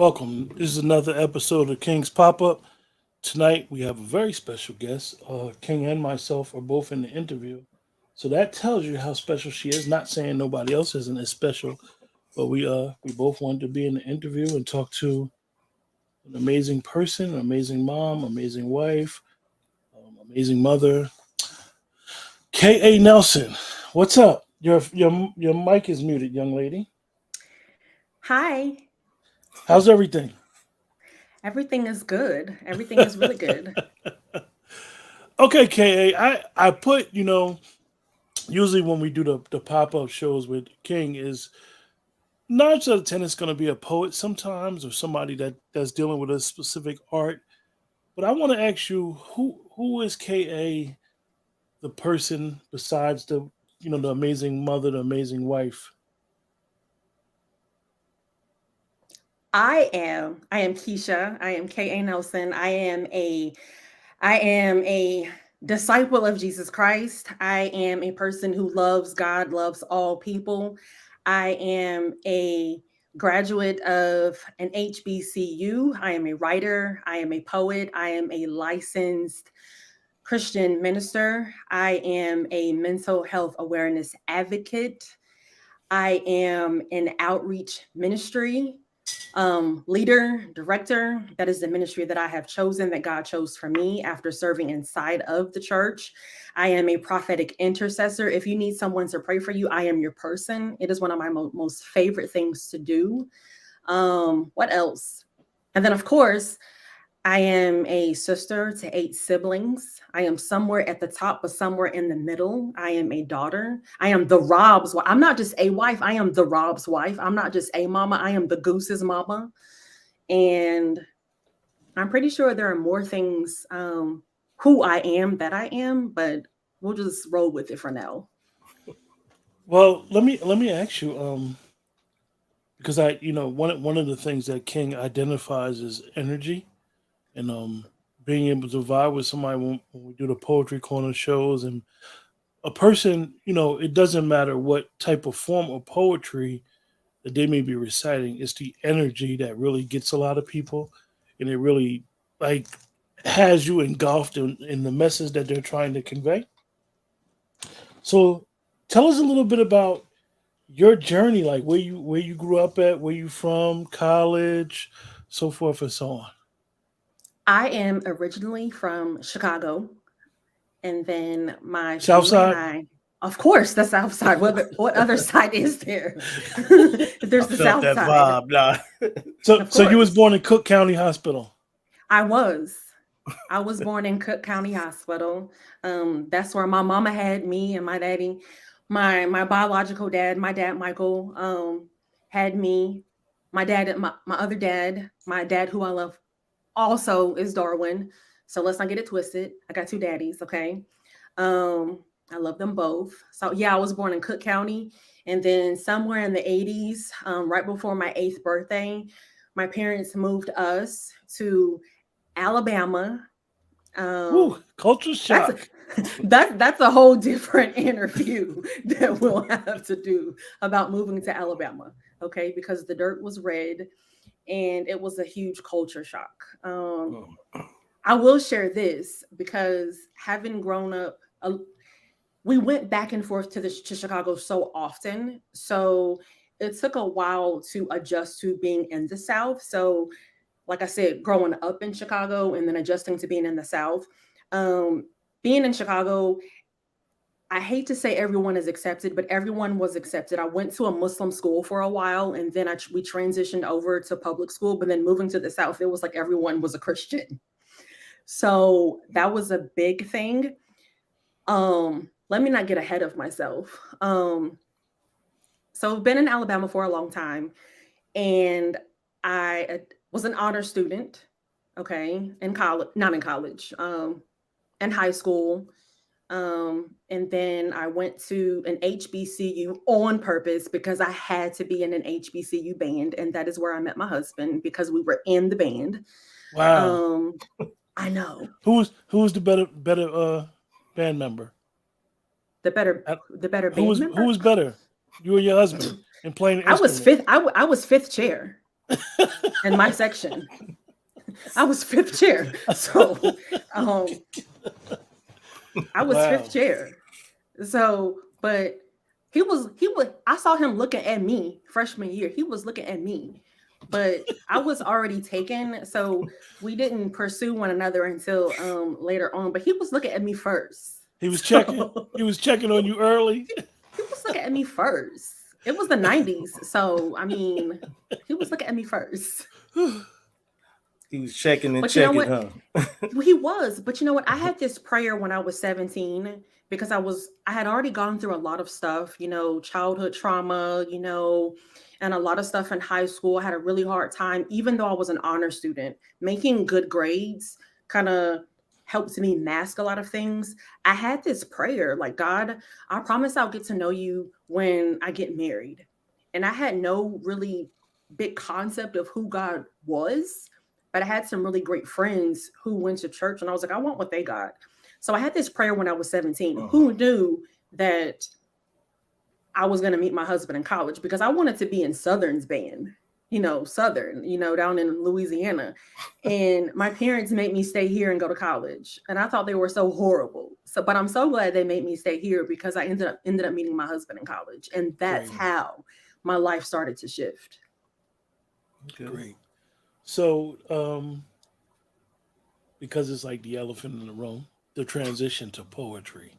Welcome. This is another episode of King's Pop Up. Tonight we have a very special guest. King and myself are both in the interview. So that tells you how special she is. Not saying nobody else isn't as special, but we both wanted to be in the interview and talk to an amazing person, an amazing mom, amazing wife, amazing mother. K.A. Nelson. What's up? Your mic is muted, young lady. Hi. How's everything? Everything is good. Everything is really good. Okay, Ka, I put usually when we do the pop up shows with King is 9 out of 10 it's going to be a poet sometimes or somebody that's dealing with a specific art. But I want to ask you who is Ka the person besides the amazing mother, the amazing wife. I am Keisha. I am K.A. Nelson. I am a disciple of Jesus Christ. I am a person who loves God, loves all people. I am a graduate of an HBCU. I am a writer. I am a poet. I am a licensed Christian minister. I am a mental health awareness advocate. I am an outreach ministry leader, director. That is the ministry that I have chosen, that God chose for me after serving inside of the church. I am a prophetic intercessor. If you need someone to pray for you, I am your person. It is one of my most favorite things to do. What else? And then, of course, I am a sister to 8 siblings. I am somewhere at the top, but somewhere in the middle. I am a daughter. I am the Rob's wife. I'm not just a wife. I am the Rob's wife. I'm not just a mama. I am the Goose's mama. And I'm pretty sure there are more things who I am that I am, but we'll just roll with it for now. Well, let me ask you, because one of the things that King identifies is energy and being able to vibe with somebody when we do the poetry corner shows and a person, it doesn't matter what type of form of poetry that they may be reciting, it's the energy that really gets a lot of people and it really like has you engulfed in the message that they're trying to convey. So tell us a little bit about your journey, like where you grew up at, where you from, college, so forth and so on. I am originally from Chicago, and then my South family and side? I, of course, the South Side. What other side is there? I There's the felt South that Side, vibe. Nah. of So you was course. born in Cook County Hospital. I was. I was born in Cook County Hospital. That's where my mama had me and my daddy. My biological dad, my dad Michael, had me. My other dad, my dad who I love also is Darwin. So let's not get it twisted. I got two daddies, okay? I love them both. So yeah, I was born in Cook County, and then somewhere in the 80s, right before my 8th birthday, my parents moved us to Alabama. Whew, Um, culture that's a, shock. that's a whole different interview that we'll have to do about moving to Alabama. Okay, because the dirt was red, and it was a huge culture shock. Mm. I will share this because having grown up, we went back and forth to Chicago so often, so it took a while to adjust to being in the South. So like I said, growing up in Chicago and then adjusting to being in the South. Um, Being in Chicago, I hate to say everyone is accepted, but everyone was accepted. I went to a Muslim school for a while, and then we transitioned over to public school. But then moving to the South, it was like everyone was a Christian. So that was a big thing. Let me not get ahead of myself. So I've been in Alabama for a long time, and I was an honor student. Okay, in college, not in college, in high school. And then I went to an HBCU on purpose because I had to be in an HBCU band, and that is where I met my husband because we were in the band. Wow. Um, I know Who's the better band member? the better Uh, the better Who band was who member. was better? You or your husband in playing the I was instrument? fifth. I was fifth chair. in my section. I was fifth chair. So um I was fifth Wow. chair. So, but he was I saw him looking at me freshman year. He was looking at me. But I was already taken, so we didn't pursue one another until later on, but he was looking at me first. He was checking. So He was checking on you early. he was looking at me first. It was the 90s, so I mean, he was looking at me first. He was checking and But you know checking, what? huh? Well, he was, but you know what? I had this prayer when I was 17 because I had already gone through a lot of stuff, childhood trauma, and a lot of stuff in high school. I had a really hard time, even though I was an honor student. Making good grades kind of helped me mask a lot of things. I had this prayer like, God, I promise I'll get to know you when I get married. And I had no really big concept of who God was, but I had some really great friends who went to church, and I was like, I want what they got. So I had this prayer when I was 17. Uh-huh. Who knew that I was going to meet my husband in college? Because I wanted to be in Southern's band, Southern, down in Louisiana. And my parents made me stay here and go to college. And I thought they were so horrible. So, but I'm so glad they made me stay here because I ended up meeting my husband in college. And that's Great. how my life started to shift. Okay. Great. So, because it's like the elephant in the room, the transition to poetry,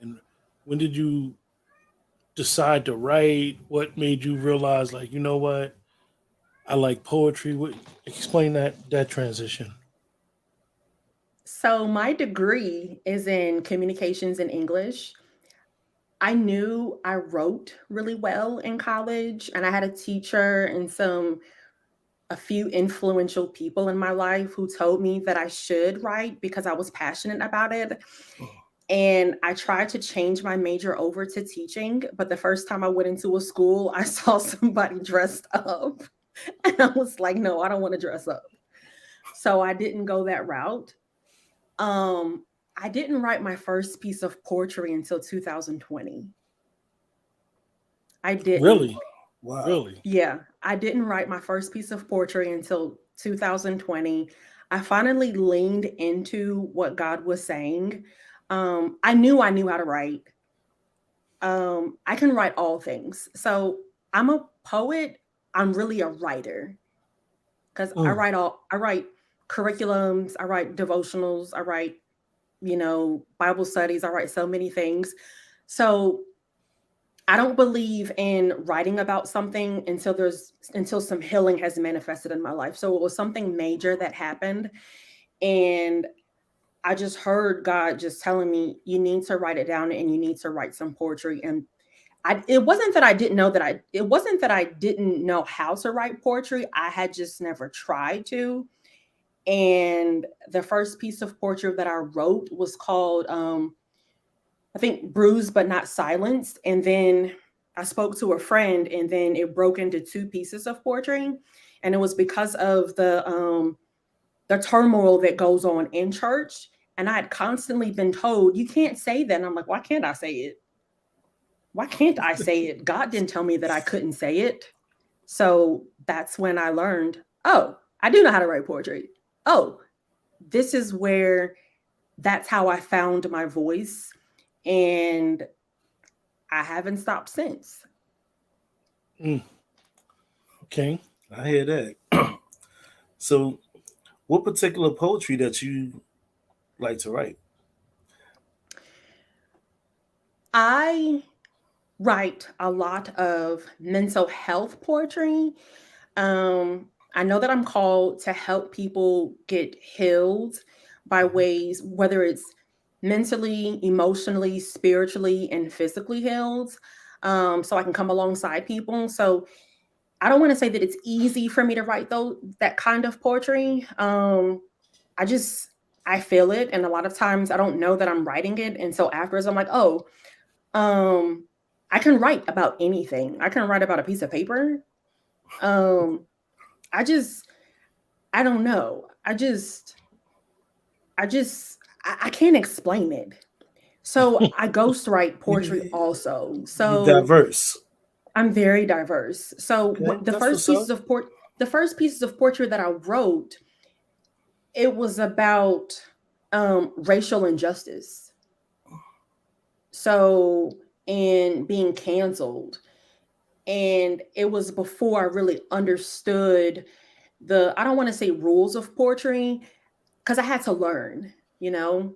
and when did you decide to write? What made you realize, like, you know what, I like poetry? What, explain that transition. So my degree is in communications and English. I knew I wrote really well in college, and I had a teacher and a few influential people in my life who told me that I should write because I was passionate about it. And I tried to change my major over to teaching, but the first time I went into a school, I saw somebody dressed up. And I was like, no, I don't want to dress up. So I didn't go that route. Um, I didn't write my first piece of poetry until 2020. I didn't. Really, Wow. really. Yeah, I didn't write my first piece of poetry until 2020. I finally leaned into what God was saying. I knew how to write. I can write all things. So I'm a poet. I'm really a writer because Mm. I write curriculums, I write devotionals, I write, Bible studies, I write so many things. So I don't believe in writing about something until some healing has manifested in my life. So it was something major that happened, and I just heard God just telling me you need to write it down and you need to write some poetry. And it wasn't that I didn't know it wasn't that I didn't know how to write poetry. I had just never tried to. And the first piece of poetry that I wrote was called I think bruised but not silenced. And then I spoke to a friend, and then it broke into two pieces of poetry. And it was because of the turmoil that goes on in church. And I had constantly been told, you can't say that. And I'm like, why can't I say it? Why can't I say it? God didn't tell me that I couldn't say it. So that's when I learned, oh, I do know how to write poetry. Oh, this is where that's how I found my voice. And I haven't stopped since. Mm. Okay. I hear that. So, what particular poetry that you like to write? I write a lot of mental health poetry. I know that I'm called to help people get healed by Mhm. ways, whether it's mentally, emotionally, spiritually, and physically healed. So I can come alongside people. So I don't want to say that it's easy for me to write though that kind of poetry. I just I feel it, and a lot of times I don't know that I'm writing it, and so afterwards I'm like, oh, um, I can write about anything. I can write about a piece of paper. Um, I just I don't know. I can't explain it. So I ghostwrite poetry You also. you So diverse. I'm very diverse. So Okay, that's what's up. the first pieces of poetry that I wrote, it was about racial injustice. So, and being canceled. And it was before I really understood I don't want to say rules of poetry, because I had to learn, you know?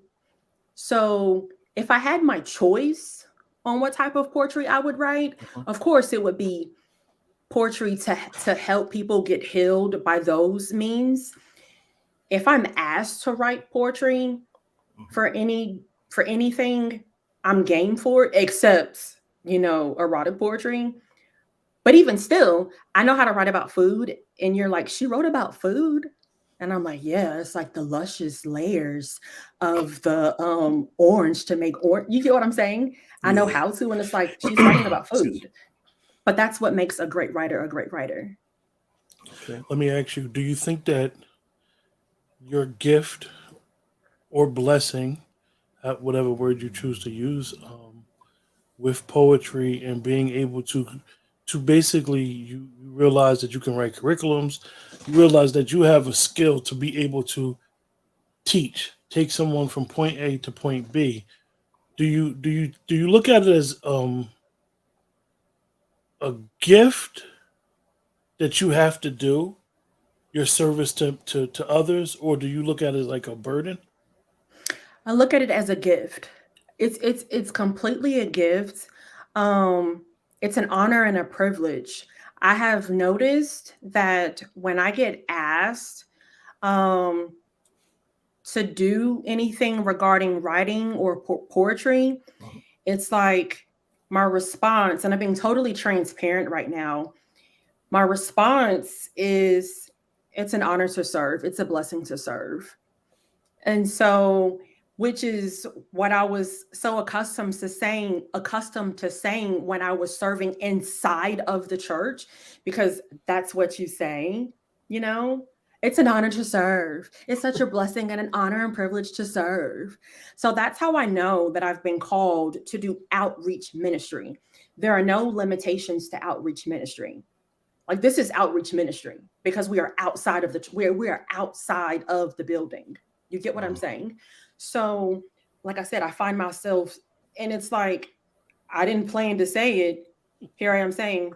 So if I had my choice on what type of poetry I would write, Mhm. of course it would be poetry to help people get healed by those means. If I'm asked to write poetry Mhm. for anything, I'm game for it, except, erotic poetry. But even still, I know how to write about food. And you're like, she wrote about food. And I'm like, yeah, it's like the luscious layers of the orange to make orange. You get what I'm saying? I know Yeah. how to, and it's like she's writing about Excuse food. But that's what makes a great writer a great writer. me. Okay. Let me ask you: do you think that your gift or blessing, whatever word you choose to use, with poetry and being able to basically you realize that you can write curriculums, you realize that you have a skill to be able to teach, take someone from point A to point B. Do you look at it as a gift that you have to do your service to others, or do you look at it like a burden? I look at it as a gift. It's completely a gift. Um, it's an honor and a privilege. I have noticed that when I get asked um, to do anything regarding writing or poetry, Mhm. it's like my response, and I'm being totally transparent right now. My response is, it's an honor to serve. It's a blessing to serve. And so, which is what I was so accustomed to saying when I was serving inside of the church, because that's what you say, you know? It's an honor to serve. It's such a blessing and an honor and privilege to serve. So that's how I know that I've been called to do outreach ministry. There are no limitations to outreach ministry. Like, this is outreach ministry because we are outside of we are outside of the building. You get what I'm Mhm. saying? So, like I said, I find myself, and it's like I didn't plan to say it. Here I am saying,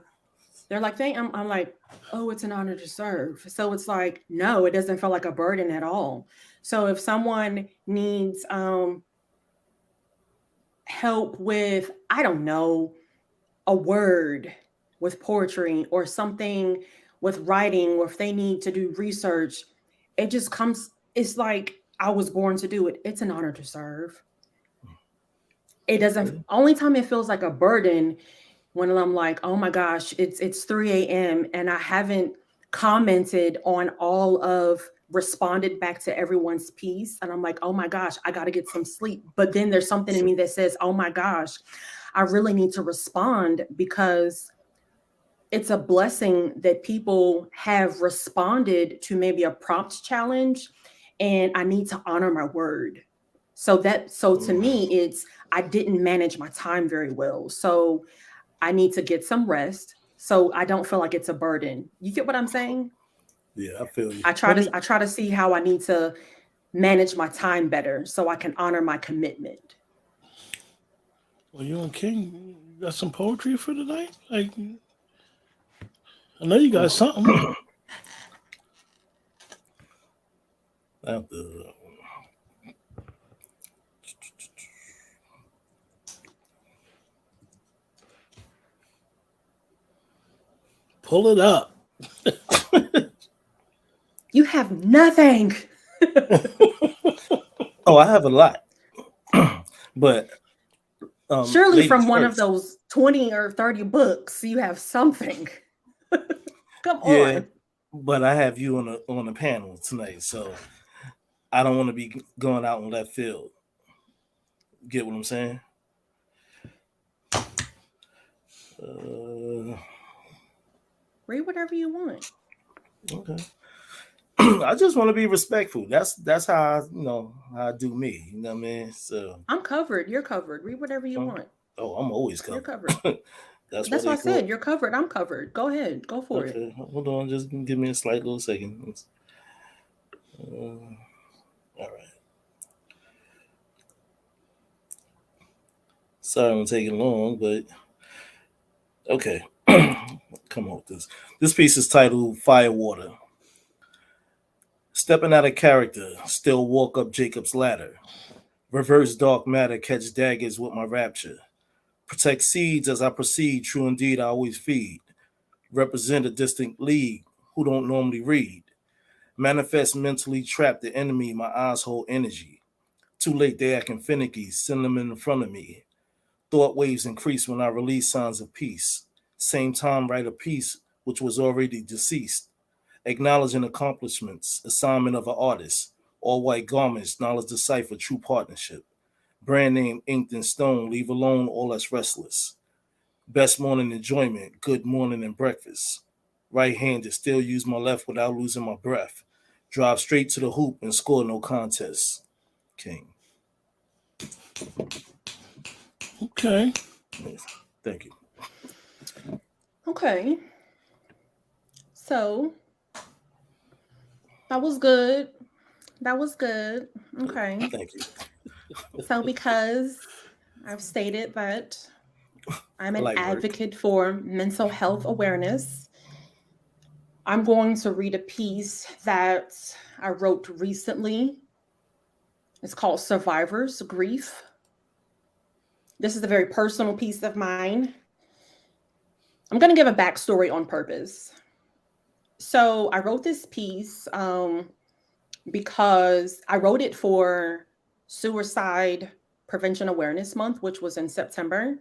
they're like, I'm like, oh, it's an honor to serve. So it's like, no, it doesn't feel like a burden at all. So if someone needs help with, I don't know, a word with poetry or something with writing, or if they need to do research, it just comes, it's like I was born to do it. It's an honor to serve. It doesn't, Okay. only time it feels like a burden when I'm like, oh my gosh, it's 3 a.m. and I haven't commented on all of responded back to everyone's piece. And I'm like, oh my gosh, I gotta get some sleep. But then there's something in me that says, oh my gosh, I really need to respond, because it's a blessing that people have responded to maybe a prompt challenge, and I need to honor my word. So to Mhm. me, it's, I didn't manage my time very well. So I need to get some rest so I don't feel like it's a burden. You get what I'm saying? Yeah, I feel you. I try Let to me. I try to see how I need to manage my time better so I can honor my commitment. Well, you and King, you got some poetry for tonight? Like, I know you got something. I have to- Pull it up. You have nothing. oh, I have a lot, but Surely ladies from one of first. those 20 or 30 books, you have something. Come Yeah, on. but I have you on the panel tonight, so I don't want to be going out in left field. Get what I'm saying? Uh, Read whatever you want. okay. I just want to be respectful. That's how how I do me. You know what I mean? So, I'm covered. You're covered. Read whatever you um, want. oh, I'm always You're covered. covered. That's what That's why they I call. said you're covered. I'm covered. Go ahead. Go for it. Okay, hold on. Just give me a slight little second. All right. Sorry I'm taking long, but okay. Come on with this. This piece is titled Firewater. Stepping out of character, still walk up Jacob's ladder. Reverse dark matter, catch daggers with my rapture. Protect seeds as I proceed, true indeed I always feed. Represent a distinct league who don't normally read. Manifest mentally trap the enemy, my eyes hold energy. Too late they acting finicky, send them in front of me. Thought waves increase when I release signs of peace. Same time write a piece which was already deceased. Acknowledging accomplishments, assignment of an artist. All white garments, knowledge decipher true partnership. Brand name inked in stone, leave alone all that's restless. Best morning enjoyment, good morning and breakfast. Right handed, still use my left without losing my breath. Drive straight to the hoop and score no contest. King. Okay. Yes. Thank you. Okay. So that was good. That was good. Okay. Thank you. So because I've stated that I'm an Light work. advocate for mental health awareness, I'm going to read a piece that I wrote recently. It's called Survivor's Grief. This is a very personal piece of mine. I'm going to give a backstory on purpose. So I wrote this piece because I wrote it for Suicide Prevention Awareness Month, which was in September,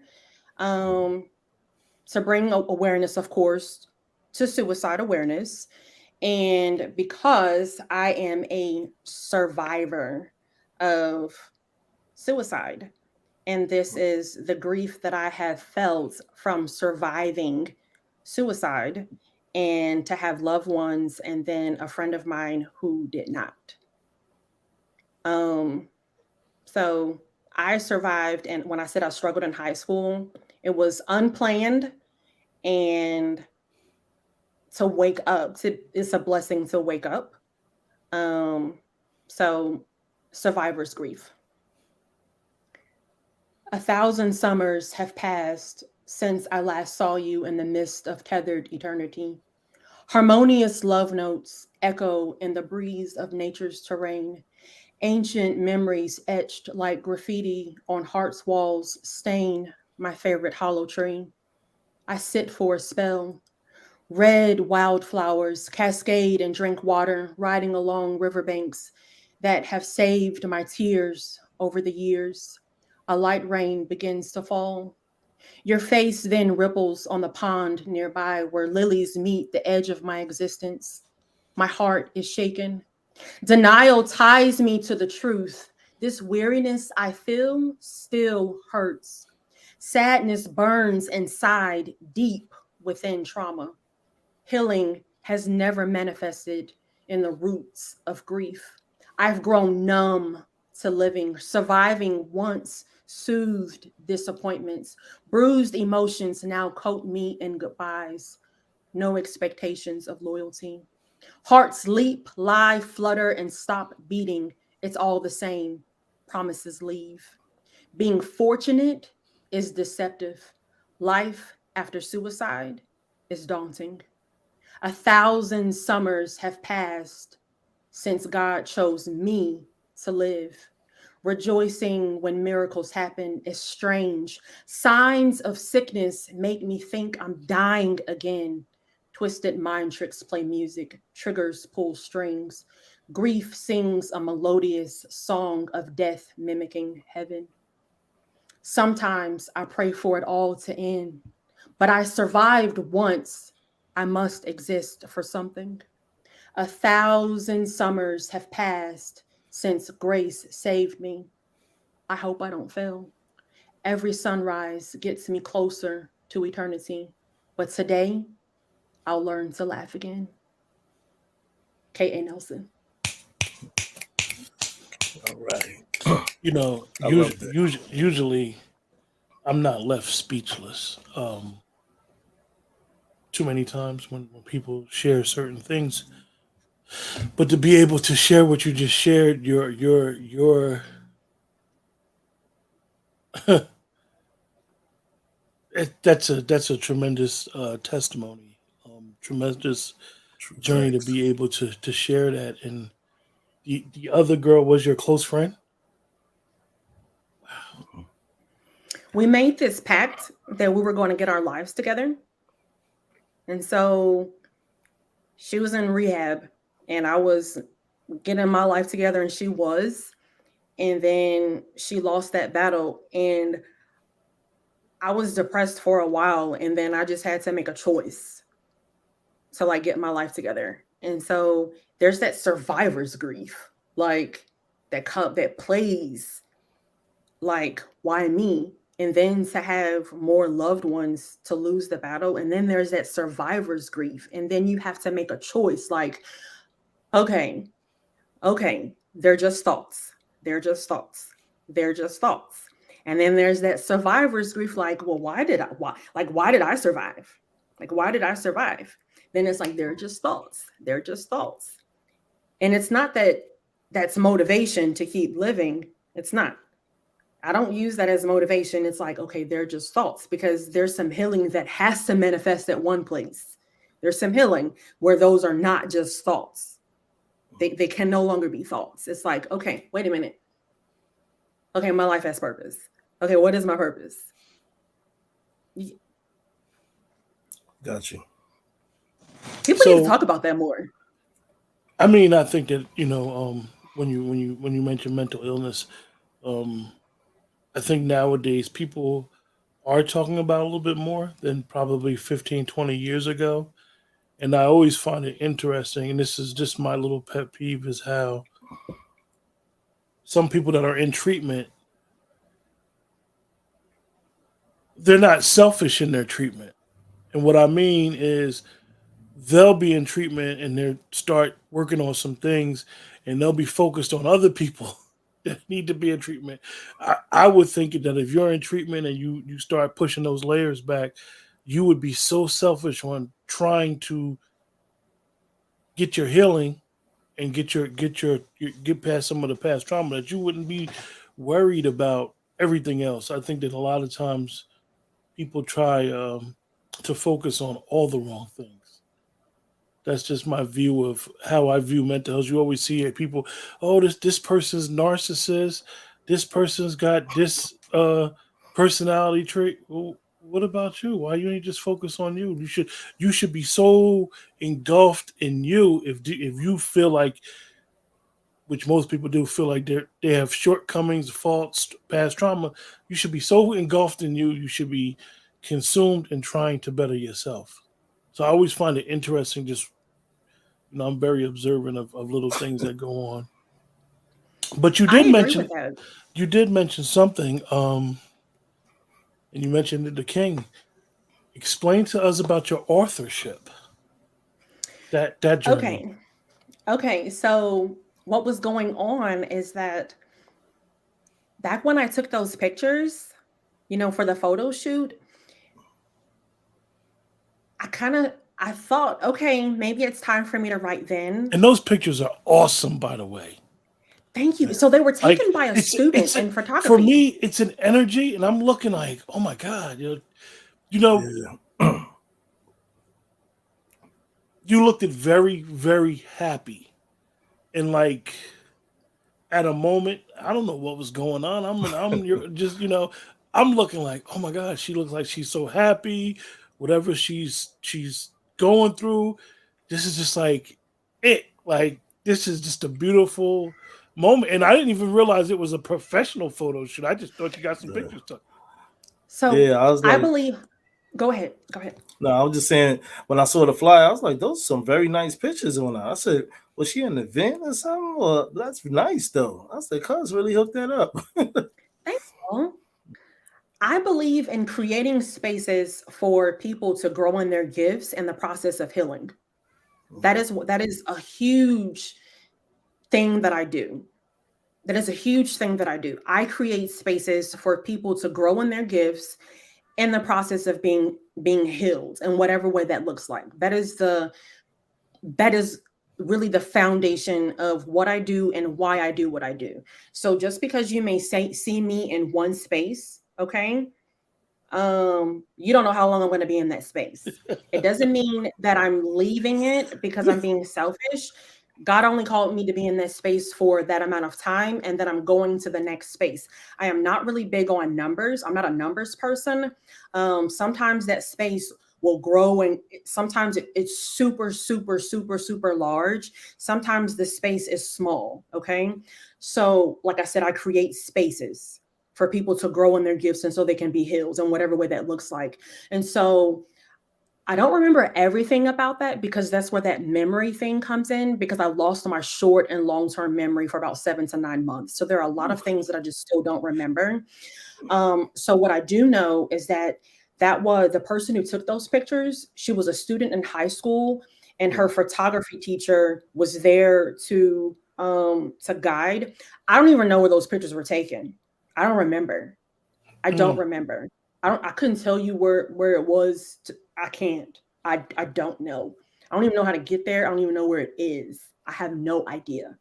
um, to bring awareness, of course, to suicide awareness. And because I am a survivor of suicide, and this is the grief that I have felt from surviving suicide and to have loved ones and then a friend of mine who did not. Um, so I survived, and when I said I struggled in high school, it was unplanned, and to wake up, it's a blessing to wake up. Um, so survivor's grief. 1,000 summers have passed since I last saw you in the midst of tethered eternity. Harmonious love notes echo in the breeze of nature's terrain. Ancient memories etched like graffiti on heart's walls stain my favorite hollow tree. I sit for a spell. Red wildflowers cascade and drink water, riding along riverbanks that have saved my tears over the years. A light rain begins to fall. Your face then ripples on the pond nearby where lilies meet the edge of my existence. My heart is shaken. Denial ties me to the truth. This weariness I feel still hurts. Sadness burns inside, deep within trauma. Healing has never manifested in the roots of grief. I've grown numb to living. Surviving once soothed disappointments. Bruised emotions now coat me in goodbyes. No expectations of loyalty. Hearts leap, lie, flutter, and stop beating. It's all the same. Promises leave. Being fortunate is deceptive. Life after suicide is daunting. 1,000 summers have passed since God chose me to live. Rejoicing when miracles happen is strange. Signs of sickness make me think I'm dying again. Twisted mind tricks play music, triggers pull strings. Grief sings a melodious song of death mimicking heaven. Sometimes I pray for it all to end, but I survived once. I must exist for something. 1,000 summers have passed since grace saved me. I hope I don't fail. Every sunrise gets me closer to eternity, but today I'll learn to laugh again. K.A. Nelson. All right. You know, I love that. usually I'm not left speechless. too many times when people share certain things. But to be able to share what you just shared, your that's a tremendous testimony, tremendous True journey to facts. be able to share that. And the other girl was your close friend. We made this pact that we were going to get our lives together. And so she was in rehab and I was getting my life together and she was. And then she lost that battle and I was depressed for a while and then I just had to make a choice to like get my life together. And so there's that survivor's grief, like that plays like why me? And then to have more loved ones to lose the battle. And then there's that survivor's grief. And then you have to make a choice like, okay, okay, they're just thoughts. They're just thoughts. They're just thoughts. And then there's that survivor's grief like, well, why did I survive? Like, why did I survive? Then it's like, they're just thoughts. They're just thoughts. And it's not that that's motivation to keep living. It's not. I don't use that as motivation. It's like, okay, they're just thoughts because there's some healing that has to manifest at one place. There's some healing where those are not just thoughts. They can no longer be thoughts. It's like, okay, wait a minute. Okay, my life has purpose. Okay, what is my purpose? Got you. People need to So talk about that more. I mean, I think that when you mention mental illness, um, I think nowadays people are talking about it a little bit more than probably 15, 20 years ago. And I always find it interesting, and this is just my little pet peeve, is how some people that are in treatment, they're not selfish in their treatment. And what I mean is they'll be in treatment and they start working on some things and they'll be focused on other people that need to be in treatment. I would think that if you're in treatment and you start pushing those layers back, you would be so selfish on trying to get your healing and get past some of the past trauma that you wouldn't be worried about everything else. I think that a lot of times people try to focus on all the wrong things. That's just my view of how I view mental health. You always see it, people, oh, this person's narcissist, this person's got this personality trait. Well, what about you? Why you ain't just focus on you? You should be so engulfed in you if you feel like, which most people do, feel like they have shortcomings, faults, past trauma. You should be so engulfed in you. You should be consumed in trying to better yourself. So I always find it interesting. Just I'm very observant of little things that go on. But I agree with that. you did mention something, and you mentioned the king. Explain to us about your authorship. That journey. Okay. Okay. So what was going on is that back when I took those pictures, for the photo shoot, I thought, okay, maybe it's time for me to write then. And those pictures are awesome, by the way. Thank you. So they were Like taken by a it's student in for photography. me, it's an energy, and I'm looking like, oh my god, you know, Yeah. you looked at very, very happy, and like at a moment, I don't know what was going on. You're just I'm looking like, oh my god, she looks like she's so happy. Whatever she's going through, this is just like it. Like this is just a beautiful moment, and I didn't even realize it was a professional photo shoot. I just thought you got some pictures took. So Yeah, I was I like, believe, go ahead. Go ahead. no, I was just saying when I saw the flyer, I was like, those are some very nice pictures on that. I said, was she in an event or something? Well, that's nice though. I said, cuz really hooked that up. Thank you. I believe in creating spaces for people to grow in their gifts and the process of healing. That is a huge thing that I do. That is a huge thing that I do. I create spaces for people to grow in their gifts in the process of being being healed in whatever way that looks like. That is really the foundation of what I do and why I do what I do. So just because you may see me in one space, okay, you don't know how long I'm going to be in that space. It doesn't mean that I'm leaving it because I'm being selfish. God only called me to be in that space for that amount of time, and then I'm going to the next space. I am not really big on numbers. I'm not a numbers person. Sometimes that space will grow, and sometimes it's super, super, super, super large. Sometimes the space is small. Okay. So, like I said, I create spaces for people to grow in their gifts and so they can be healed in whatever way that looks like. And so I don't remember everything about that because that's where that memory thing comes in, because I lost my short and long-term memory for about 7 to 9 months. So there are a lot of things that I just still don't remember. So what I do know is that was the person who took those pictures. She was a student in high school, and her photography teacher was there to guide. I don't even know where those pictures were taken. I don't remember. I don't remember. I couldn't tell you where it was. I can't. I don't know. I don't even know how to get there. I don't even know where it is. I have no idea.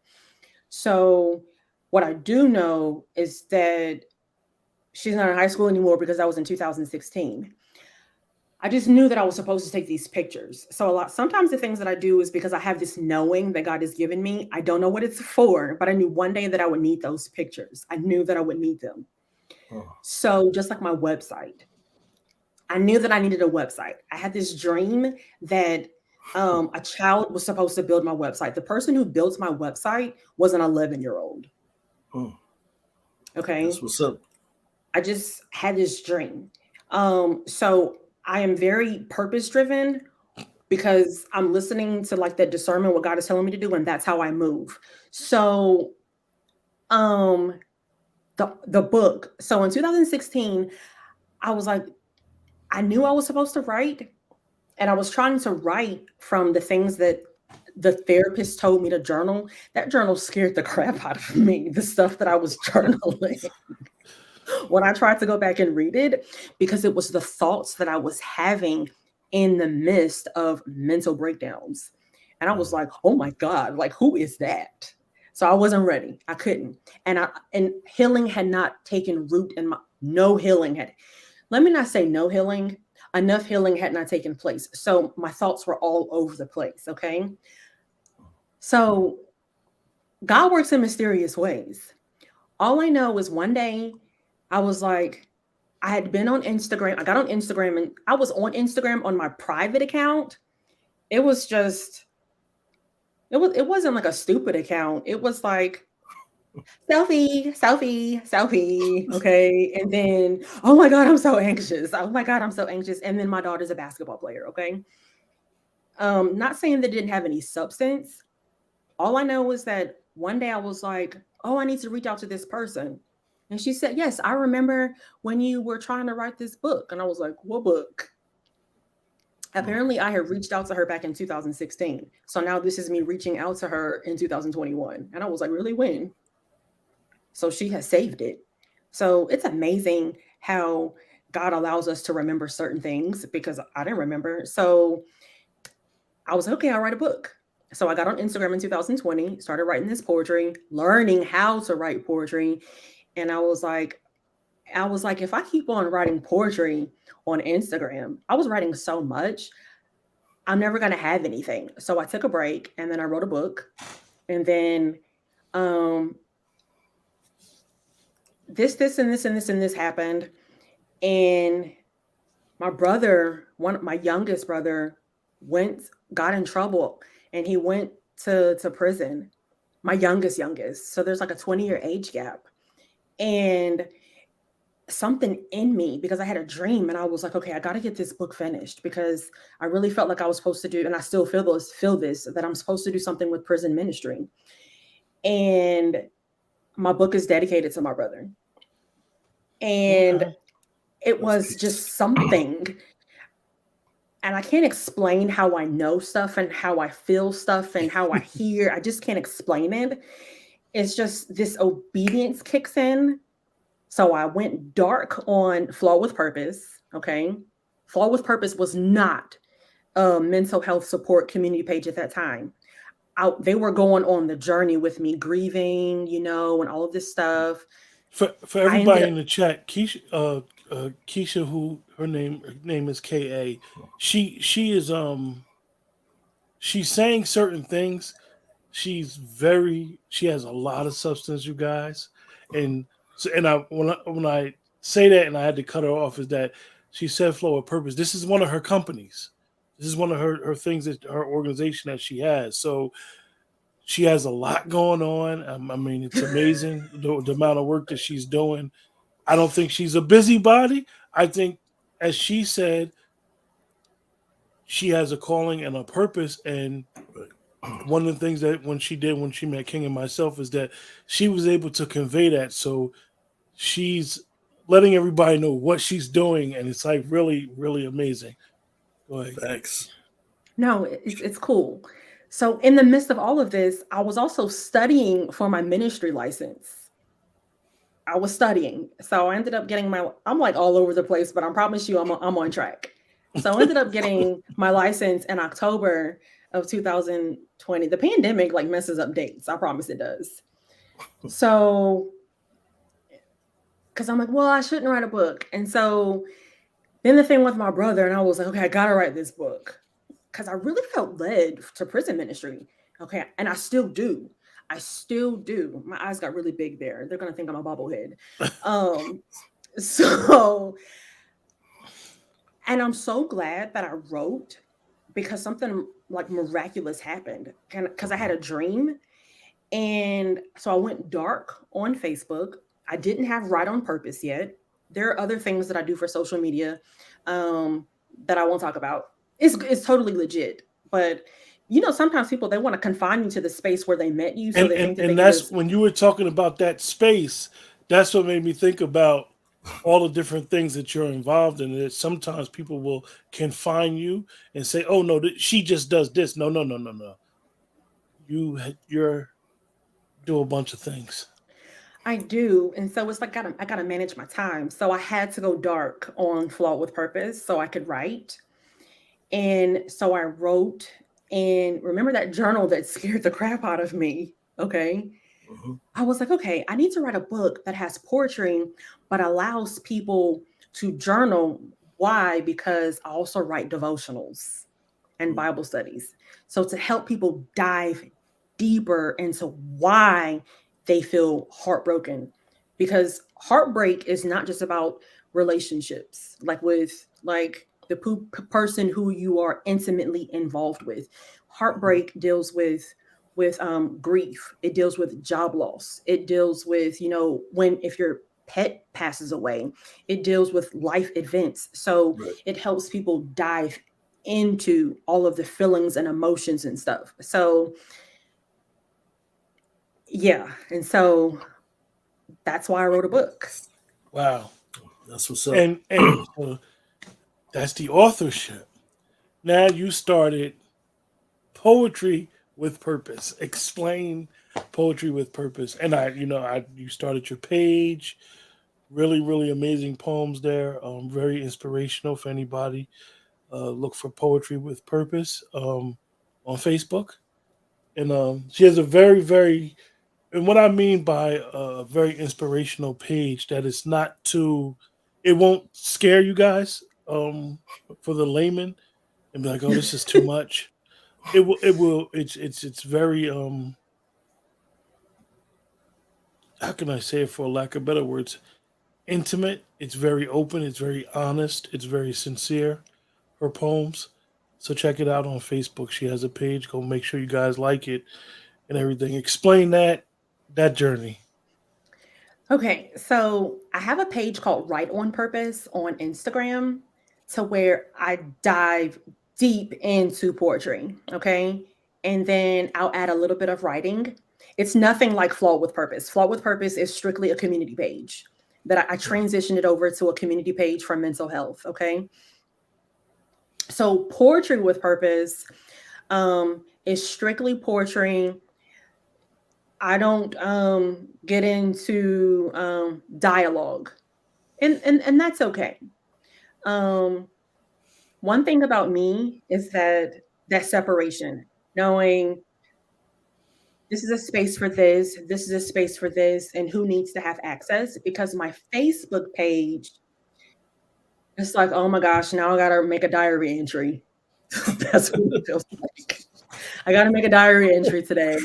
So what I do know is that she's not in high school anymore because that was in 2016. I just knew that I was supposed to take these pictures. So sometimes the things that I do is because I have this knowing that God has given me. I don't know what it's for, but I knew one day that I would need those pictures. I knew that I would need them. So just like my website, I knew that I needed a website. I had this dream that a child was supposed to build my website. The person who built my website was an 11-year-old. Okay. That's what's up. I just had this dream. So I am very purpose driven because I'm listening to like that discernment, what God is telling me to do, and that's how I move. So the book. So in 2016, I was like, I knew I was supposed to write, and I was trying to write from the things that the therapist told me to journal. That journal scared the crap out of me, the stuff that I was journaling. When I tried to go back and read it, because it was the thoughts that I was having in the midst of mental breakdowns. And I was like, oh my God, like, who is that? So I wasn't ready. I couldn't. And healing had not taken root in no healing had. Let me not say no healing. Enough healing had not taken place. So my thoughts were all over the place. Okay. So God works in mysterious ways. All I know is one day I was like, I had been on Instagram. I got on Instagram and I was on Instagram on my private account. It was just, it wasn't like a stupid account. It was like selfie, selfie, selfie. Okay. And then, oh my God, I'm so anxious. Oh my God, I'm so anxious. And then my daughter's a basketball player. Okay. Not saying that it didn't have any substance. All I know was that one day I was like, oh, I need to reach out to this person. And she said, yes, I remember when you were trying to write this book. And I was like, what book? Apparently, I had reached out to her back in 2016. So now this is me reaching out to her in 2021. And I was like, really, when? So she has saved it. So it's amazing how God allows us to remember certain things because I didn't remember. So I was like, okay, I'll write a book. So I got on Instagram in 2020, started writing this poetry, learning how to write poetry. And I was like, if I keep on writing poetry on Instagram, I was writing so much, I'm never going to have anything. So I took a break and then I wrote a book. And then this happened. And my brother, my youngest brother, got in trouble and he went to prison. My youngest. So there's like a 20-year age gap. And something in me, because I had a dream and I was like, okay, I got to get this book finished because I really felt like I was supposed to do, and I still feel this, that I'm supposed to do something with prison ministry. And my book is dedicated to my brother. And it was just something. And I can't explain how I know stuff and how I feel stuff and how I hear. I just can't explain it. It's just this obedience kicks in. So I went dark on Flow with Purpose. Okay. Flaw with Purpose was not a mental health support community page at that time. They were going on the journey with me, grieving, and all of this stuff. For I ended everybody up, in the chat, Keisha, who her name is Ka. She she's saying certain things. She has a lot of substance, you guys, and when I say that and I had to cut her off is that she said flow of purpose. This is one of her companies. This is one of her things, that her organization that she has. So she has a lot going on. I mean, it's amazing the amount of work that she's doing. I don't think she's a busybody. I think, as she said, she has a calling and a purpose. And one of the things that when she met King and myself is that she was able to convey that. So she's letting everybody know what she's doing, and it's like really, really amazing. Go ahead. Facts. no, it's cool. So in the midst of all of this, I was also studying for my ministry license. I was studying. So I ended up getting I'm like all over the place, but I promise you I'm on track. So I ended up getting my license in October of 2020. The pandemic like messes up dates. I promise it does. So, because I'm like, well, I shouldn't write a book. And so then the thing with my brother, and I was like, okay, I gotta write this book. Because I really felt led to prison ministry. Okay. And I still do. I still do. My eyes got really big there. They're gonna think I'm a bobblehead. Um, so and I'm so glad that I wrote because something like miraculous happened. Because I had a dream. And so I went dark on Facebook. I didn't have Right on Purpose yet. There are other things that I do for social media um, that I won't talk about. It's totally legit. But sometimes people they want to confine you to the space where they met you, so and they and think that they and can that's just when you were talking about that space. That's what made me think about all the different things that you're involved in. That sometimes people will confine you and say, "Oh no, she just does this." No, no, no, no, no. You're do a bunch of things. I do. And so it's like I gotta manage my time. So I had to go dark on Flawed with Purpose so I could write. And so I wrote, and remember that journal that scared the crap out of me. Okay. Mhm. I was like, okay, I need to write a book that has poetry, but allows people to journal. Why? Because I also write devotionals and Mm. Bible studies. So to help people dive deeper into why they feel heartbroken. Because heartbreak is not just about relationships, like with like the person who you are intimately involved with. Mhm. Heartbreak deals with grief. It deals with job loss. It deals with when if your pet passes away. It deals with life events. So Right. it helps people dive into all of the feelings and emotions and stuff. So yeah, and so that's why I wrote a book. Wow. That's what's up. And so that's the authorship. Now you started poetry with purpose. Explain poetry with purpose. And you started your page. Really, really amazing poems there. Very inspirational for anybody. Look for poetry with purpose on Facebook. And she has a very, very, and what I mean by a very inspirational page that is not too, it won't scare you guys for the layman and be like, oh, this is too much. It's very how can I say it for lack of better words, intimate. It's very open. It's very honest. It's very sincere. Her poems. So check it out on Facebook. She has a page. Go make sure you guys like it and everything. Explain that journey. Okay, so I have a page called Right on Purpose on Instagram to where I dive deep into poetry. Okay. And then I'll add a little bit of writing. It's nothing like Flawed with Purpose. Flawed with Purpose is strictly a community page that I transitioned it over to a community page for mental health. Okay. So Poetry with Purpose is strictly poetry. I don't get into dialogue, and that's okay. Um, one thing about me is that separation, knowing this is a space for this is a space for this, and who needs to have access. Because my Facebook page, it's like, oh my gosh, now I gotta make a diary entry. That's what it feels like. I gotta make a diary entry today.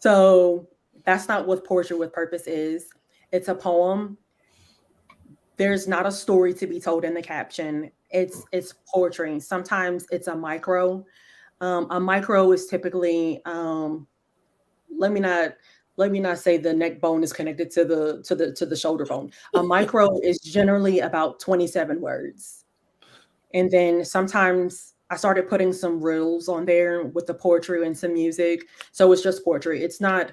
So that's not what Poetry with Purpose is. It's a poem. There's not a story to be told in the caption. It's poetry. Sometimes it's a micro. A micro is typically let me not let me not say the neck bone is connected to the shoulder bone. A micro is generally about 27 words. And then sometimes I started putting some reels on there with the poetry and some music. So it's just poetry. It's not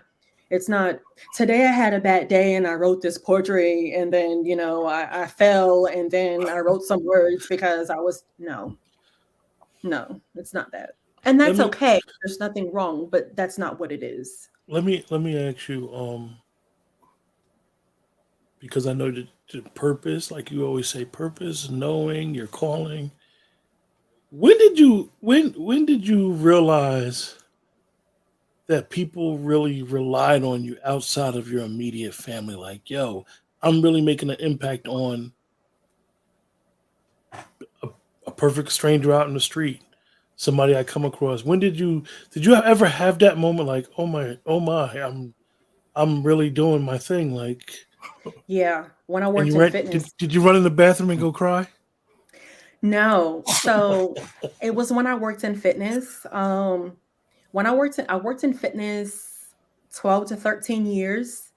today I had a bad day and I wrote this poetry and then, I fell and then I wrote some words because I was no, it's not that. And Let that's me okay. There's nothing wrong, but that's not what it is. let me ask you, because I know the purpose, like you always say, purpose, knowing your calling. When did you realize that people really relied on you outside of your immediate family? Like, yo, I'm really making an impact on a, a perfect stranger out in the street, somebody I come across. Did you ever have that moment like, oh my, I'm really doing my thing, like, Yeah. When I and worked you in ran did fitness. you run in the bathroom and go cry? No. So it was when I worked in fitness. When I worked in fitness 12 to 13 years.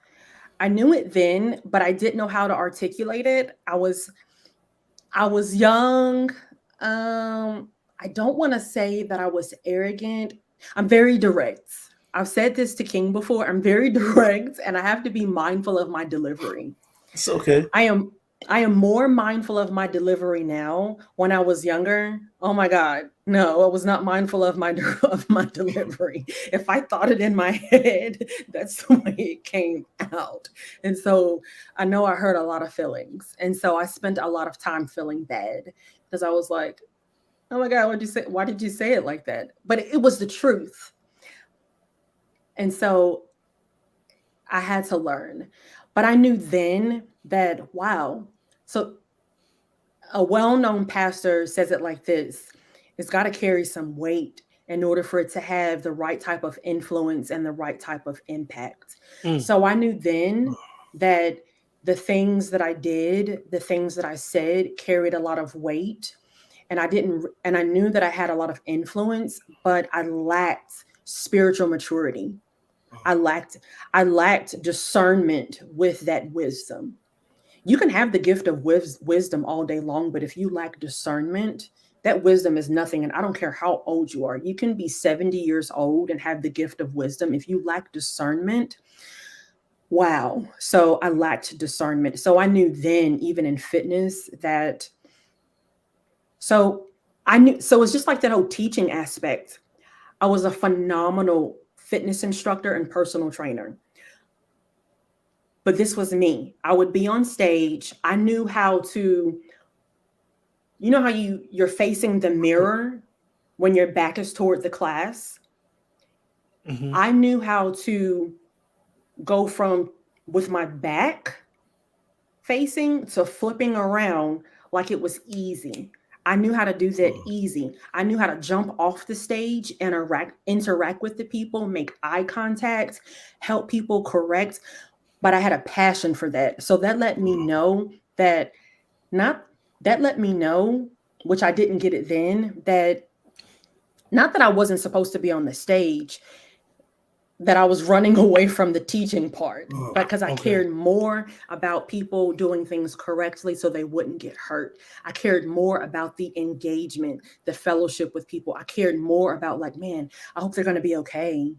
I knew it then, but I didn't know how to articulate it. I was young. I don't want to say that I was arrogant. I'm very direct. I've said this to King before. I'm very direct and I have to be mindful of my delivery. It's okay. I am I am more mindful of my delivery now. When I was younger, oh my god, no, I was not mindful of my of my delivery. If I thought it in my head, that's the way it came out. And so I know I hurt a lot of feelings. And so I spent a lot of time feeling bad because I was like, "Oh my god, what did you say? Why did you say it like that?" But it was the truth. And so I had to learn. But I knew then that wow, so a well-known pastor says it like this: it's got to carry some weight in order for it to have the right type of influence and the right type of impact. Mm, So I knew then that the things that I did, the things that I said carried a lot of weight, and I knew that I had a lot of influence, but I lacked spiritual maturity. I lacked I lacked discernment with that wisdom. You can have the gift of wisdom all day long, but if you lack discernment, that wisdom is nothing. And I don't care how old you are. You can be 70 years old and have the gift of wisdom. If you lack discernment, wow. So I lacked discernment. So I knew then, even in fitness, that so so it's just like that whole teaching aspect. I was a phenomenal fitness instructor and personal trainer. But this was me. I would be on stage. I knew how to, how you're facing the mirror when your back is toward the class. hmm I knew how to go from with my back facing to flipping around like it was easy. I knew how to do that easy. I knew how to jump off the stage, interact with the people, make eye contact, help people correct. But I had a passion for that. So that let me know that not that let me know, which I didn't get it then, that not that I wasn't supposed to be on the stage, that I was running away from the teaching part, but because I Okay. cared more about people doing things correctly so they wouldn't get hurt. I cared more about the engagement, the fellowship with people. I cared more about, like, man, I hope they're going to be okay,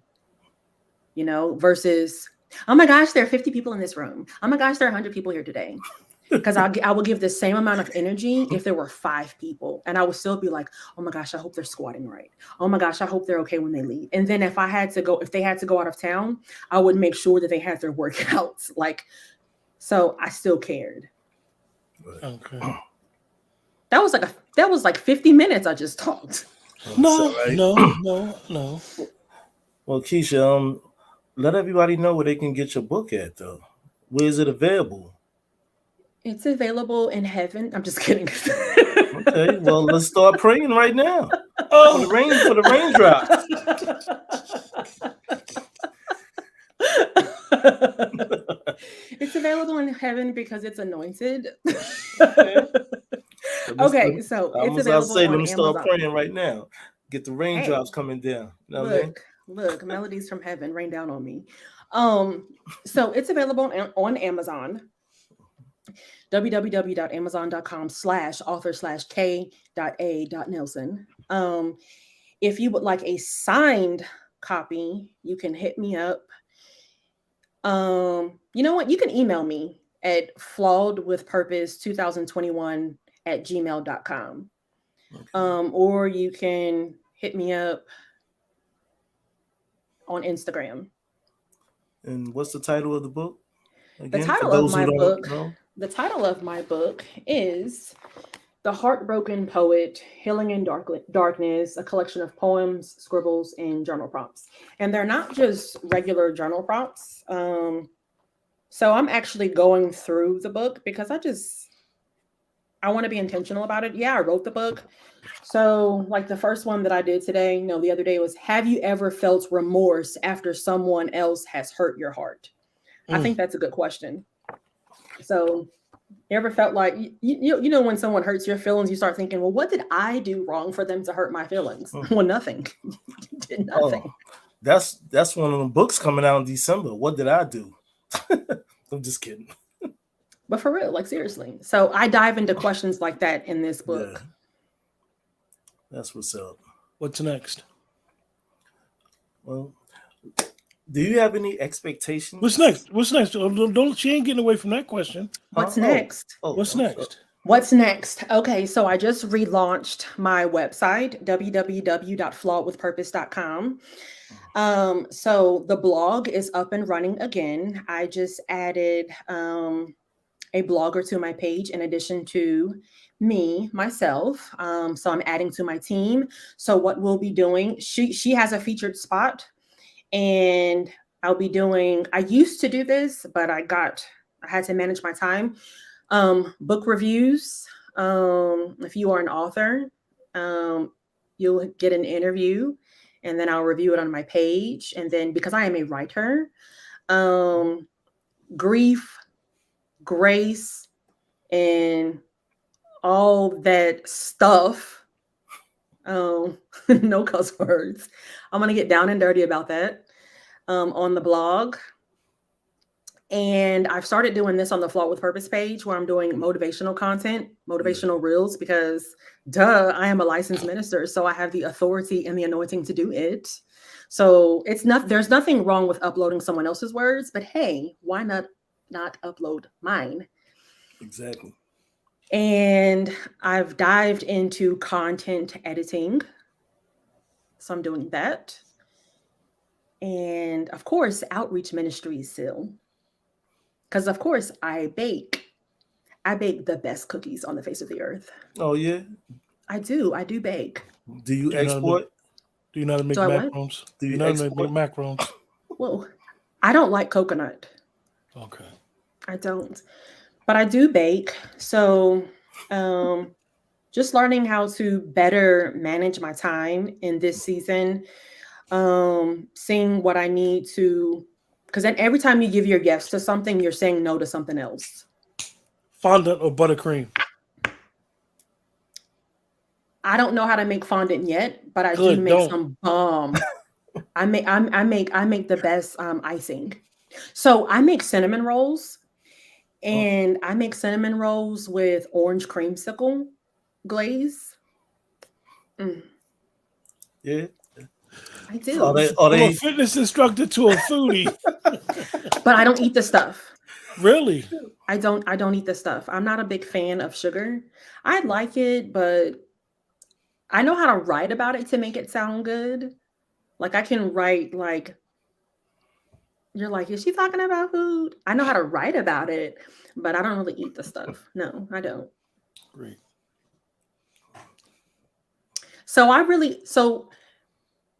versus, oh my gosh, there are 50 people in this room. Oh my gosh, there are 100 people here today. Because I will give the same amount of energy if there were 5 people, and I would still be like, oh my gosh, I hope they're squatting right. Oh my gosh, I hope they're okay when they leave. And then if they had to go out of town, I would make sure that they had their workouts. Like, so I still cared. Okay. That was like 50 minutes I just talked. No, right. no. Well, Keisha, let everybody know where they can get your book at, though. Where is it available? It's available in heaven. I'm just kidding. Okay, well, let's start praying right now for Oh, the raindrops. It's available in heaven because it's anointed. Okay, Okay, so I'm it's gonna available say, let on me start Amazon. praying right now. Get the Hey, raindrops coming down. You know what I mean? look, melodies from heaven rain down on me. So it's available on Amazon, www.amazon.com/author/k.a.nelson. If you would like a signed copy, you can hit me up. You know what? You can email me at flawedwithpurpose2021@gmail.com. Or you can hit me up on Instagram. And what's the title of the book The again? For title of those who my don't book, know. the title of my book is The Heartbroken Poet, Healing in Darkness, a collection of poems, scribbles, and journal prompts. And they're not just regular journal prompts. So I'm actually going through the book because I want to be intentional about it. Yeah, I wrote the book. So, like the first one that I did today, no, the other day was, have you ever felt remorse after someone else has hurt your heart? I think that's a good question. So, you ever felt like, you know, when someone hurts your feelings, you start thinking, well, what did I do wrong for them to hurt my feelings? Well, nothing. You did nothing. Oh, that's one of the books coming out in December. What did I do? I'm just kidding. But for real, like seriously. So, I dive into questions like that in this Yeah, book. that's what's up. what's next? Well, do you have any expectations? What's next? What's next? Oh, don't she ain't getting away from that question. Huh? What's next? What's I'm sorry. next? What's next? Okay, so I just relaunched my website, www.flawedwithpurpose.com. So the blog is up and running again. I just added a blogger to my page in addition to myself. So I'm adding to my team. So what we'll be doing, she has a featured spot, and I'll be doing, I used to do this, but I had to manage my time. Book reviews. If you are an author, you'll get an interview, and then I'll review it on my page. And then because I am a writer, grief, grace, and all that stuff. No cuss words. I'm gonna get down and dirty about that on the blog. And I've started doing this on the Flawed with Purpose page where I'm doing motivational content, motivational reels, because duh, I am a licensed minister. So I have the authority and the anointing to do it. So there's nothing wrong with uploading someone else's words, but hey, why not upload mine? Exactly. And I've dived into content editing. So I'm doing that. And of course, outreach ministries still. Because of course I bake the best cookies on the face of the earth. Oh yeah. I do bake. Do you Do you know how to make, export? do you know how to make Do I what? macarons? Do Do you you know how to make export? macarons? Well, I don't like coconut. Okay. I don't. But I do bake. So just learning how to better manage my time in this season. Seeing what I need to, because then every time you give your yes to something, you're saying no to something else. Fondant or buttercream? I don't know how to make fondant yet, but I do Good. make Don't. some bomb. I make the best icing. So I make cinnamon rolls, Oh, and I make cinnamon rolls with orange creamsicle glaze. Mm, yeah. I Are do, they? Are From a they? fitness instructor to a foodie. but I don't eat the stuff. Really? I don't eat the stuff. I'm not a big fan of sugar. I like it, but I know how to write about it to make it sound good. Like I can write like, you're like, is she talking about food? I know how to write about it, but I don't really eat the stuff. No, I don't. Great. So I really, so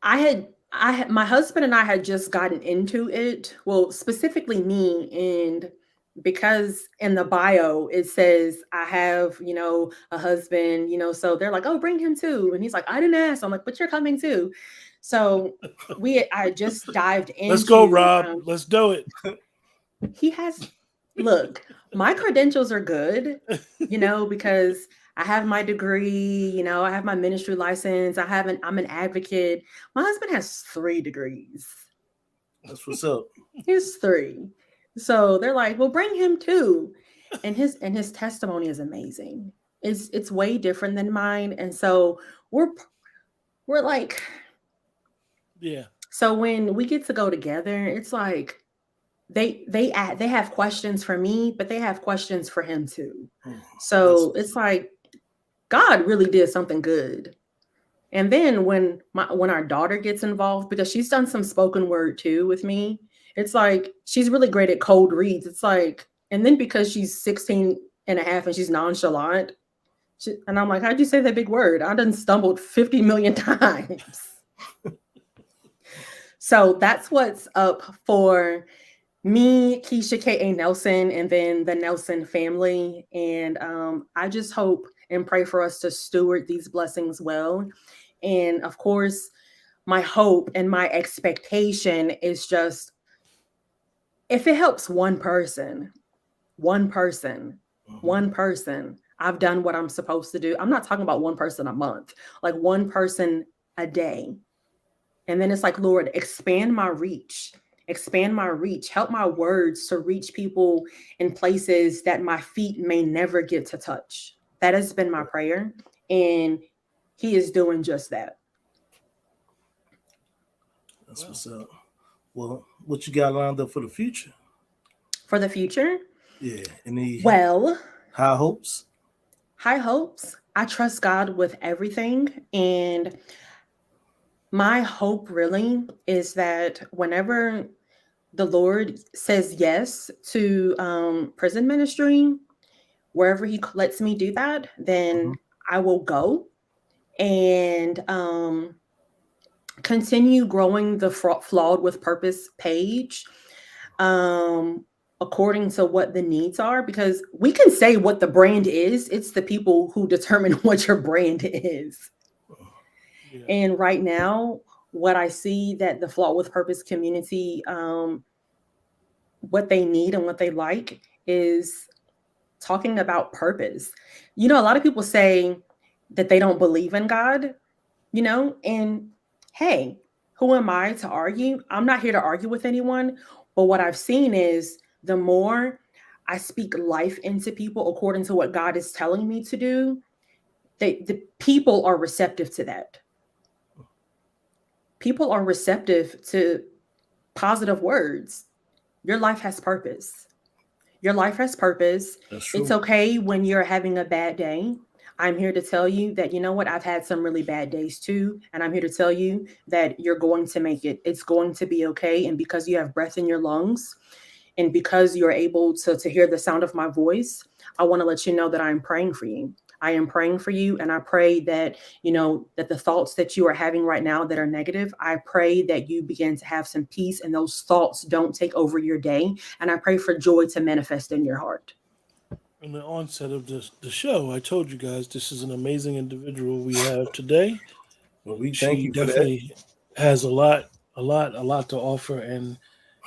I had my husband and I had just gotten into it. Well, specifically me, and because in the bio it says I have, a husband, so they're like, "Oh, bring him too." And he's like, "I didn't ask." I'm like, "But you're coming too." So I just dived Let's go, into Rob. Let's do it. he has look, my credentials are good, because I have my degree, I have my ministry license, I'm an advocate. My husband has 3 degrees. That's what's up. He's 3. So they're like, "Well, bring him too." And his testimony is amazing. It's way different than mine. And so we're like, Yeah. so when we get to go together, it's like they have questions for me, but they have questions for him too. That's So it's like God really did something good. And then when our daughter gets involved, because she's done some spoken word too with me, it's like she's really great at cold reads. It's like, and then because she's 16 and a half and she's nonchalant, and I'm like, "How'd you say that big word? I done stumbled 50 million times." So that's what's up for me, Keisha K.A. Nelson, and then the Nelson family. And I just hope and pray for us to steward these blessings well. And of course, my hope and my expectation is just if it helps one person, Mhm. one person, I've done what I'm supposed to do. I'm not talking about one person a month, like one person a day. And then it's like, "Lord, expand my reach, help my words to reach people in places that my feet may never get to touch." That has been my prayer. And he is doing just that. That's Well, what's up. Well, what you got lined up for the future? For the future, Yeah. Any well, high hopes? high hopes. I trust God with everything. And my hope really is that whenever the Lord says yes to prison ministry, wherever he lets me do that, then Mhm. I will go and continue growing the Flawed with Purpose page, um, according to what the needs are, because we can say what the brand is. It's the people who determine what your brand is. yeah. And right now, what I see that the Flawed with Purpose community, what they need and what they like is talking about purpose. A lot of people say that they don't believe in God, and hey, who am I to argue? I'm not here to argue with anyone. But what I've seen is the more I speak life into people according to what God is telling me to do, the people are receptive to that. People are receptive to positive words. Your life has purpose. Your life has purpose. That's It's true. okay when you're having a bad day. I'm here to tell you that, you know what, I've had some really bad days too. And I'm here to tell you that you're going to make it. It's going to be okay. And because you have breath in your lungs and because you're able to hear the sound of my voice, I want to let you know that I'm praying for you. I am praying for you. And I pray that, that the thoughts that you are having right now that are negative, I pray that you begin to have some peace and those thoughts don't take over your day. And I pray for joy to manifest in your heart. In the onset of the show, I told you guys this is an amazing individual we have today. Well, we thank She you for that. definitely has a lot to offer, and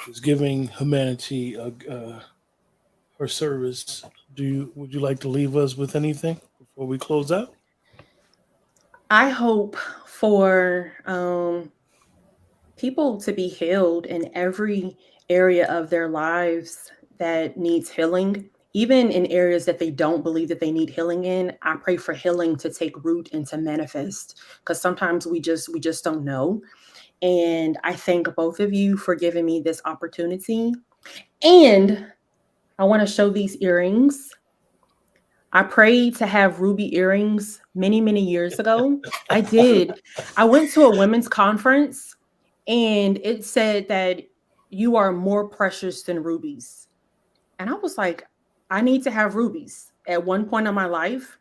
is giving humanity her service. Would you like to leave us with anything before we close out? I hope for people to be healed in every area of their lives that needs healing, even in areas that they don't believe that they need healing in. I pray for healing to take root and to manifest, because sometimes we just don't know. And I thank both of you for giving me this opportunity. And I want to show these earrings. I prayed to have ruby earrings many, many years ago. I did. I went to a women's conference and it said that you are more precious than rubies. And I was like, I need to have rubies at one point in my life.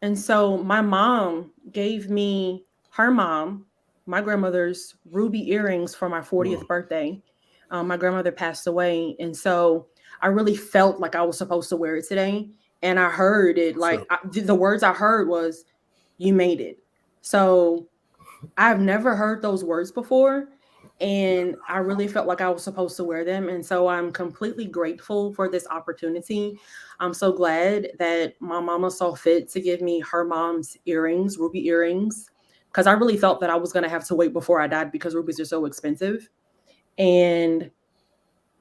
And so my mom gave me her mom, my grandmother's ruby earrings for my 40th birthday. My grandmother passed away. And so I really felt like I was supposed to wear it today. And I heard it like the words I heard was, "You made it." So I've never heard those words before. And I really felt like I was supposed to wear them. And so I'm completely grateful for this opportunity. I'm so glad that my mama saw fit to give me her mom's earrings, ruby earrings, because I really felt that I was going to have to wait before I died because rubies are so expensive. And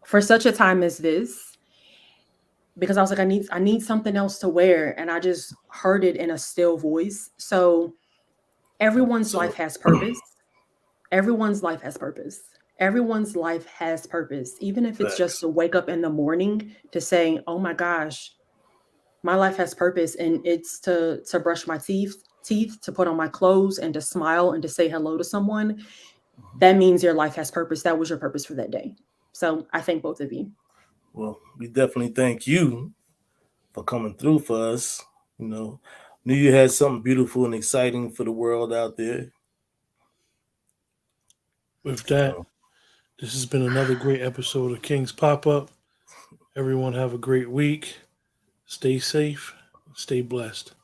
for such a time as this, because I was like, I need something else to wear. And I just heard it in a still voice. So everyone's life has purpose. Everyone's life has purpose. Everyone's life has purpose, even if it's just Facts. to wake up in the morning to say, "Oh my gosh, my life has purpose," and it's to brush my teeth, to put on my clothes, and to smile and to say hello to someone. That means your life has purpose. That was your purpose for that day. So I thank both of you. Well, we definitely thank you for coming through for us. You know, knew you had something beautiful and exciting for the world out there. With that, So, this has been another great episode of King's Pop Up. Everyone have a great week. Stay safe. Stay blessed.